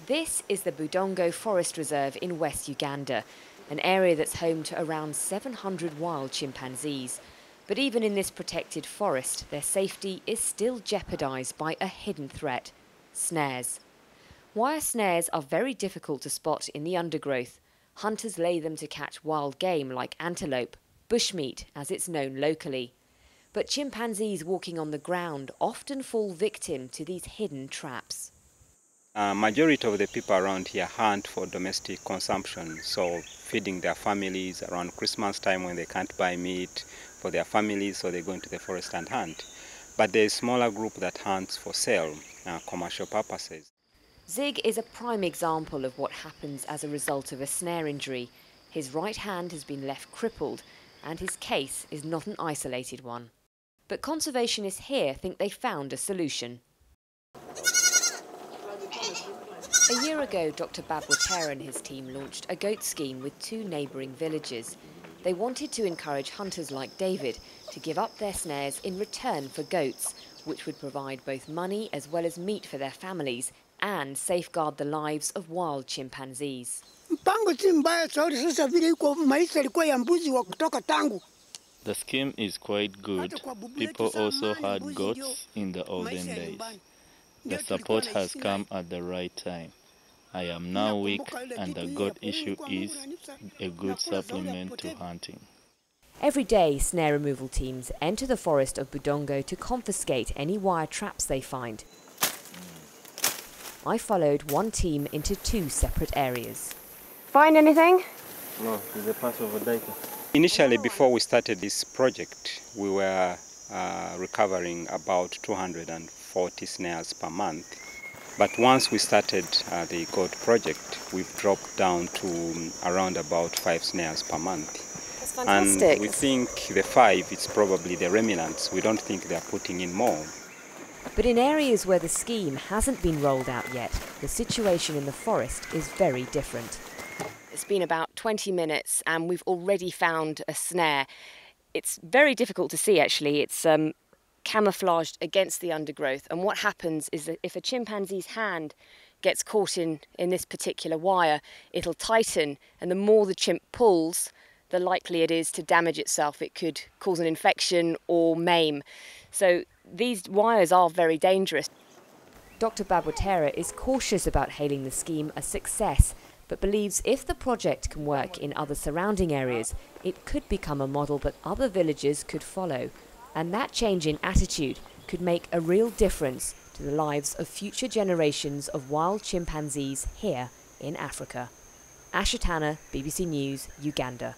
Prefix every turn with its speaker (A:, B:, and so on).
A: This is the Budongo Forest Reserve in West Uganda, an area that's home to around 700 wild chimpanzees. But even in this protected forest, their safety is still jeopardised by a hidden threat: snares. Wire snares are very difficult to spot in the undergrowth. Hunters lay them to catch wild game like antelope, bushmeat as it's known locally. But chimpanzees walking on the ground often fall victim to these hidden traps.
B: Majority of the people around here hunt for domestic consumption, so feeding their families around Christmas time when they can't buy meat for their families, so they go into the forest and hunt. But there is a smaller group that hunts for sale, commercial purposes.
A: Zig is a prime example of what happens as a result of a snare injury. His right hand has been left crippled, and his case is not an isolated one. But conservationists here think they found a solution. A year ago, Dr. Babwatera and his team launched a goat scheme with 2 neighbouring villages. They wanted to encourage hunters like David to give up their snares in return for goats, which would provide both money as well as meat for their families and safeguard the lives of wild chimpanzees.
C: The scheme is quite good. People also had goats in the olden days. The support has come at the right time. I am now weak, and the goat issue is a good supplement to hunting.
A: Every day, snare removal teams enter the forest of Budongo to confiscate any wire traps they find. I followed one team into 2 separate areas. Find anything?
D: No, it's a part of a data.
B: Initially, before we started this project, we were recovering about 240 snares per month. But once we started the goat project, we've dropped down to around about 5 snares per month.
A: That's fantastic.
B: And we think the 5, it's probably the remnants. We don't think they're putting in more.
A: But in areas where the scheme hasn't been rolled out yet, the situation in the forest is very different. It's been about 20 minutes and we've already found a snare. It's very difficult to see, actually. It's camouflaged against the undergrowth, and what happens is that if a chimpanzee's hand gets caught in this particular wire, it'll tighten, and the more the chimp pulls, the likely it is to damage itself. It could cause an infection or maim. So these wires are very dangerous. Dr. Babwatera is cautious about hailing the scheme a success, but believes if the project can work in other surrounding areas, it could become a model that other villages could follow. And that change in attitude could make a real difference to the lives of future generations of wild chimpanzees here in Africa. Asha Tanna, BBC News, Uganda.